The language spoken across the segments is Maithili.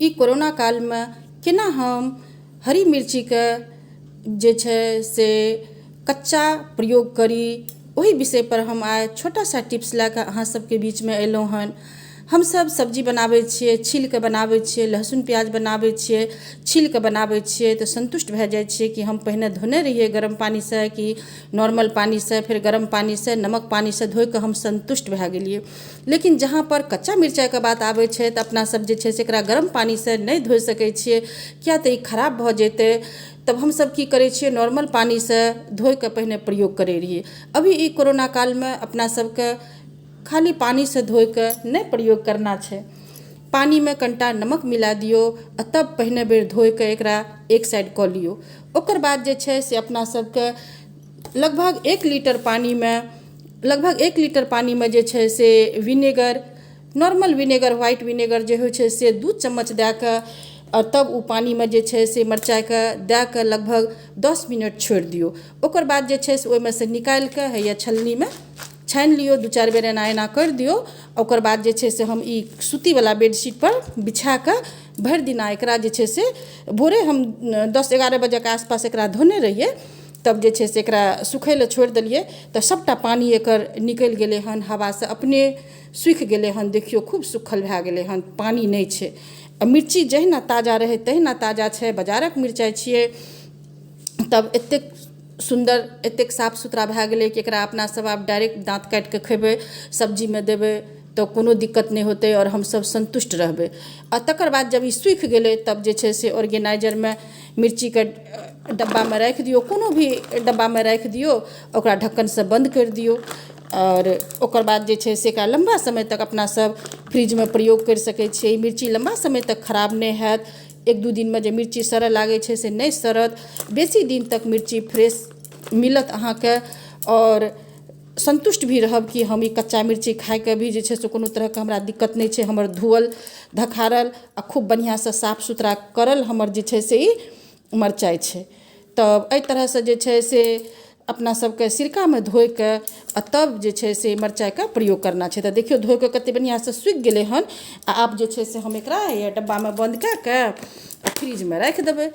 ई कोरोना काल में केना हम हरी मिर्ची के जे छै से कच्चा प्रयोग करी, ओही विषय पर हम आइ छोटा सा टिप्स लए कऽ अहाँ सबके बीच में अयलहुँ हन। हम सब सब्जी बनाबै छियै, छील के बनाबै छियै, लहसुन प्याज बनाबै छियै, छील के बनाबै छियै तऽ संतुष्ट भए जाइ छियै कि हम पहिने धोने रहियै गरम पानी से कि नॉर्मल पानी से, फिर गरम पानी से, नमक पानी से धोइ कऽ हम संतुष्ट भए गेलियै। लेकिन जहाँ पर कच्चा मिरचाई के बात आबै छै तऽ अपना सब जे छै से एकरा गरम पानी से नहि धोइ सकै छियै, किया तऽ ई खराब भऽ जेतै। तब हम सब की करै छियै, नॉर्मल पानी से धोइ कऽ पहिने प्रयोग करै रहियै। अभी ई कोरोना काल में अपना सबके खाली पानी से धोइ कऽ नहि प्रयोग करना छै, पानी में कनिटा नमक मिला दियौ आ तब पहिने बेर धोइ कऽ एकरा एक साइड कऽ लियौ। ओकर बाद जे छै से अपना सबके लगभग 1 लीटर पानी में जे छै से vinegar, normal vinegar, white vinegar जे होइ छै से 2 चम्मच दए कऽ और तब ओ पानी में जे छै से मिरचाई के दए कऽ लगभग 10 मिनट छोड़ि दियौ। ओकर बाद जे छै से ओहिमे से निकालि कऽ या छलनी में छानि लियौ, 2-4 बेर एना एना करि दियौ। ओकर बाद जे छै से हम ई सूतीवला बेडशीट पर बिछा कऽ भरि दिना एकरा जे छै से भोरे हम 10-11 बजे के आसपास एकरा धोने रहियै, तब जे छै से एकरा सुखै लए छोड़ि देलियै तऽ सबटा पानी एकर निकलि गेलै हन, हवा से अपने सूखि गेलै हन। देखियौ खूब सुखल भए गेलै हन, पानी नहि छै। आ मिर्ची जहिना ताजा रहै तहिना ताजा छै, बाजारक मिरचाइ छियै। तब एतेक सुन्दर, एतेक साफ सुथरा भए गेलै कि एकरा अपना सब आब डायरेक्ट दाँत काटि कऽ खेबै, सब्जी में देबै तऽ कोनो दिक्कत नहि होतै और हमसब संतुष्ट रहबै। आ तकर बाद जब ई सूखि गेलै तब जे छै से ऑर्गेनाइजर में मिर्ची के डब्बा में राखि दियौ, कोनो भी डब्बा में राखि दियौ, ओकरा ढक्कन से बंद करि दियौ। और ओकर बाद जे छै से एकरा लंबा समय तक अपना सब फ्रिज में प्रयोग करि सकै छियै। ई मिर्ची लंबा समय तक खराब नहि हैत। 1-2 दिन में जे मिर्ची सड़य लागै छै से नहि सड़त, बेसी दिन तक मिर्ची फ्रेश मिलत अहाँके। और संतुष्ट भी रहब कि हम ई कच्चा मिर्ची खाइ के भी जे छै से कोनो तरहके हमरा दिक्कत नहि छै। हमर धुअल धखारल आ खूब बढ़िआँ से साफ सुथरा करल हमर जे छै से ई मिरचाइ छै। तब एहि तरह से जे छै से अपना सबके सिरका में धोइ कऽ आ तब जे छै से मिरचाइ के प्रयोग करना छै। तऽ देखियौ धोइ कऽ कते बढ़िआँ से सूखि गेलै हन। आ आब जे छै से हम एकरा डब्बा में बंद कए कऽ फ्रिज में राखि देबै।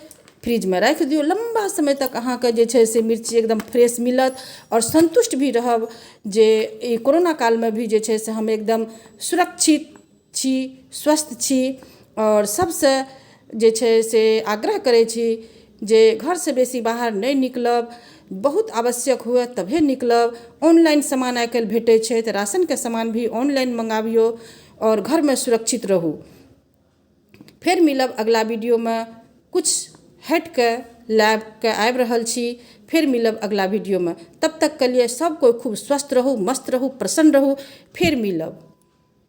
फ्रिज में राखि दियौ, लंबा समय तक अहाँके जे छै से मिर्ची एकदम फ्रेश मिलत और संतुष्ट भी रहब जे ई कोरोना काल में भी जे छै से हम एकदम सुरक्षित छी, स्वस्थ छी। और सबसे जे छै से आग्रह करै छी जे घर से बेसी बाहर नहि निकलब, बहुत आवश्यक हुए तभे निकलब। ऑनलाइन सामान आइ काल्हि भेटै छै तऽ राशन के सामान भी ऑनलाइन मंगाबियौ और घर में सुरक्षित रहू। फिर मिलब अगला वीडियो में, कुछ हट के लैब के आबि रहल छी। फिर मिलब अगला वीडियो में, तब तक के लिए सब कोई खूब स्वस्थ रहू, मस्त रहू, प्रसन्न रहू। फिर मिलब।